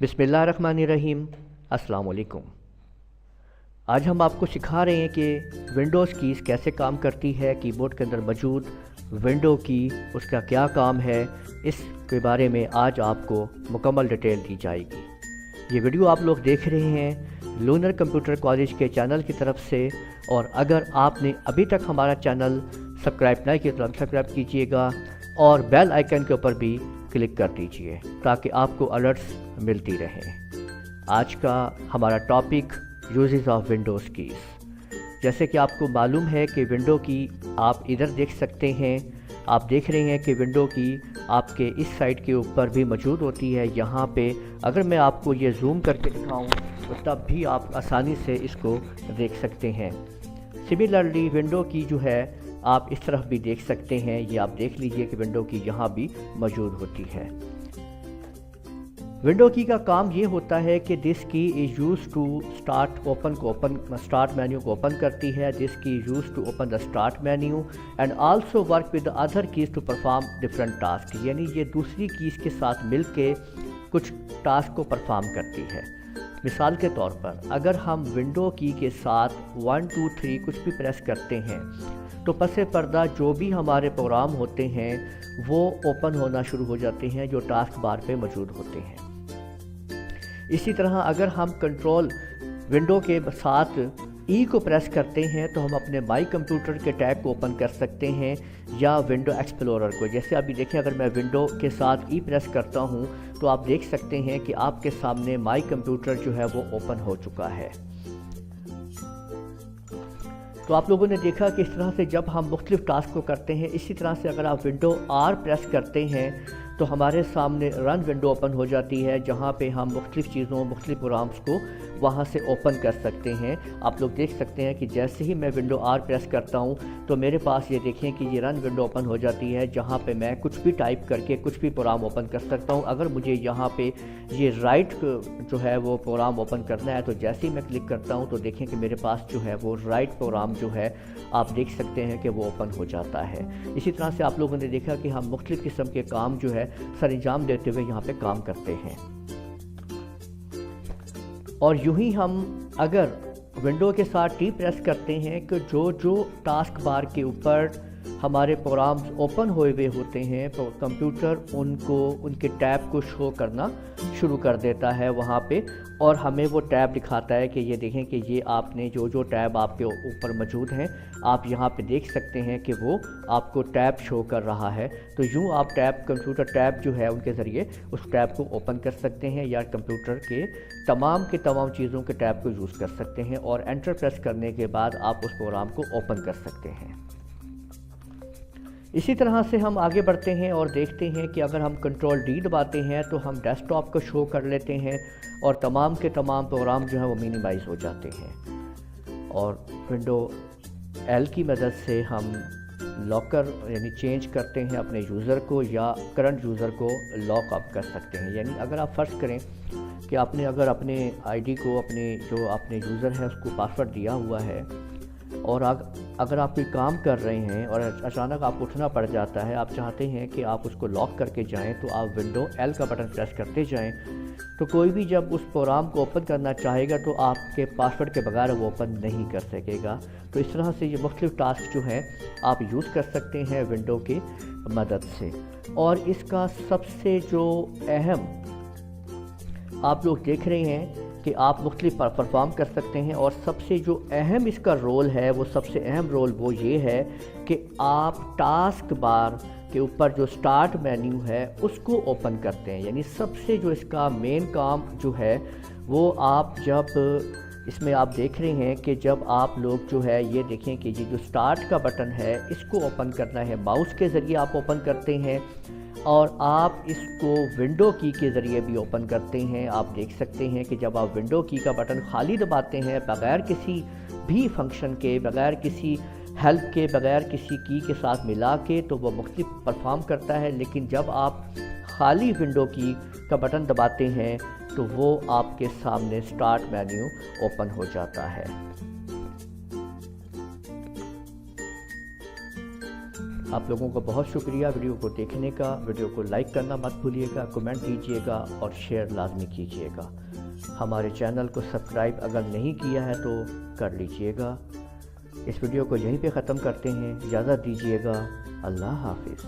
बिस्मिल्लाहिर्रहमानिर्रहीम। अस्सलाम वालेकुम। आज हम आपको सिखा रहे हैं कि विंडोज़ कीज़ कैसे काम करती है, कीबोर्ड के अंदर मौजूद विंडो की उसका क्या काम है, इसके बारे में आज आपको मुकम्मल डिटेल दी जाएगी। ये वीडियो आप लोग देख रहे हैं लूनर कंप्यूटर कॉलेज के चैनल की तरफ से, और अगर आपने अभी तक हमारा चैनल सब्सक्राइब नहीं किया तो सब्सक्राइब कीजिएगा और बेल आइकन के ऊपर भी क्लिक कर दीजिए ताकि आपको अलर्ट्स मिलती रहें। आज का हमारा topic uses of Windows keys. जैसे कि आपको मालूम है कि विंडो की आप इधर देख सकते हैं, आप देख रहे हैं कि विंडो की आपके इस साइड के ऊपर भी मौजूद होती है। यहाँ पे अगर मैं आपको ये जूम करके दिखाऊं तो तब भी आप आसानी से इसको देख सकते हैं। सिमिलरली विंडो की जो है आप इस तरफ भी देख सकते हैं, ये आप देख लीजिए कि विंडो की यहाँ भी मौजूद होती है। विंडो की का काम ये होता है कि this key is use to start menu को ओपन करती है। This key use to open the start menu and also work with the other keys to perform different task. यानी ये दूसरी कीज़ के साथ मिल के कुछ टास्क को परफॉर्म करती है। मिसाल के तौर पर अगर हम विंडो की के साथ 1 2 3 कुछ भी प्रेस करते हैं तो पसे पर्दा जो भी हमारे प्रोग्राम होते हैं वो ओपन होना शुरू हो जाते हैं जो टास्क बार पे मौजूद होते हैं। इसी तरह अगर हम कंट्रोल विंडो के साथ ई को प्रेस करते हैं तो हम अपने माई कंप्यूटर के टैब को ओपन कर सकते हैं या विंडो एक्सप्लोरर को। जैसे अभी देखें, अगर मैं विंडो के साथ ई प्रेस करता हूं तो आप देख सकते हैं कि आपके सामने माई कंप्यूटर जो है वो ओपन हो चुका है। तो आप लोगों ने देखा कि इस तरह से जब हम मुख्तलिफ टास्क को करते हैं, इसी तरह से अगर आप विंडो आर प्रेस करते हैं तो हमारे सामने रन विंडो ओपन हो जाती है, जहाँ पे हम मुख्तलिफ चीज़ों मुख्तलिफ प्रोग्राम्स को वहाँ से ओपन कर सकते हैं। आप लोग देख सकते हैं कि जैसे ही मैं विंडो आर प्रेस करता हूँ तो मेरे पास ये देखें कि ये रन विंडो ओपन हो जाती है, जहाँ पे मैं कुछ भी टाइप करके कुछ भी प्रोग्राम ओपन कर सकता हूँ। अगर मुझे यहाँ पे ये राइट जो है वो प्रोग्राम ओपन करना है तो जैसे ही मैं क्लिक करता हूँ तो देखें कि मेरे पास जो है वो राइट प्रोग्राम जो है आप देख सकते हैं कि वो ओपन हो जाता है। इसी तरह से आप लोगों ने देखा कि हम मुख्तलिफ किस्म के काम जो है सरंजाम देते हुए यहाँ पे काम करते हैं। और यूं ही हम अगर विंडो के साथ टी प्रेस करते हैं कि जो जो टास्क बार के ऊपर हमारे प्रोग्राम्स ओपन हुए हुए होते हैं तो कंप्यूटर उनको उनके टैब को शो करना शुरू कर देता है वहाँ पे, और हमें वो टैब दिखाता है कि ये देखें कि ये आपने जो जो टैब आपके ऊपर मौजूद हैं आप यहाँ पे देख सकते हैं कि वो आपको टैब शो कर रहा है। तो यूँ आप कंप्यूटर टैब जो है उनके ज़रिए उस टैब को ओपन कर सकते हैं या कंप्यूटर के तमाम चीज़ों के टैब को यूज़ कर सकते हैं, और एंटर प्रेस करने के बाद आप उस प्रोग्राम को ओपन कर सकते हैं। इसी तरह से हम आगे बढ़ते हैं और देखते हैं कि अगर हम कंट्रोल डी दबाते हैं तो हम डेस्कटॉप को शो कर लेते हैं और तमाम के तमाम प्रोग्राम जो है वो मिनिमाइज़ हो जाते हैं। और विंडो एल की मदद से हम लॉकर यानी चेंज करते हैं अपने यूज़र को या करंट यूज़र को लॉक अप कर सकते हैं। यानी अगर आप फ़र्ज़ करें कि आपने अगर अपने आईडी को अपने जो आपने यूज़र है उसको पासवर्ड दिया हुआ है और अगर आप कोई काम कर रहे हैं और अचानक आपको उठना पड़ जाता है, आप चाहते हैं कि आप उसको लॉक करके जाएं, तो आप विंडो एल का बटन प्रेस करते जाएं तो कोई भी जब उस प्रोग्राम को ओपन करना चाहेगा तो आपके पासवर्ड के बगैर वो ओपन नहीं कर सकेगा। तो इस तरह से ये मुख्तलिफ टास्क जो हैं आप यूज़ कर सकते हैं विंडो की मदद से। और इसका सबसे जो अहम आप लोग देख रहे हैं कि आप मुख्तलिफ परफॉर्म कर सकते हैं, और सबसे जो अहम इसका रोल है वो सबसे अहम रोल वो ये है कि आप टास्क बार के ऊपर जो स्टार्ट मेन्यू है उसको ओपन करते हैं। यानी सबसे जो इसका मेन काम जो है वो आप जब इसमें आप देख रहे हैं कि जब आप लोग जो है ये देखें कि ये जो स्टार्ट का बटन है इसको ओपन करना है, माउस के ज़रिए आप ओपन करते हैं और आप इसको विंडो की के ज़रिए भी ओपन करते हैं। आप देख सकते हैं कि जब आप विंडो की का बटन खाली दबाते हैं बग़ैर किसी भी फंक्शन के, बग़ैर किसी हेल्प के, बग़ैर किसी की के साथ मिला के, तो वो मुख्तलिफ परफॉर्म करता है। लेकिन जब आप खाली विंडो की का बटन दबाते हैं तो वो आपके सामने स्टार्ट मेन्यू ओपन हो जाता है। آپ لوگوں کا بہت شکریہ ویڈیو کو دیکھنے کا. ویڈیو کو لائک کرنا مت بھولیے گا, کمنٹ کیجیے گا اور شیئر لازمی کیجیے گا. ہمارے چینل کو سبسکرائب اگر نہیں کیا ہے تو کر لیجیے گا. اس ویڈیو کو یہیں پہ ختم کرتے ہیں. اجازت دیجیے گا. اللہ حافظ.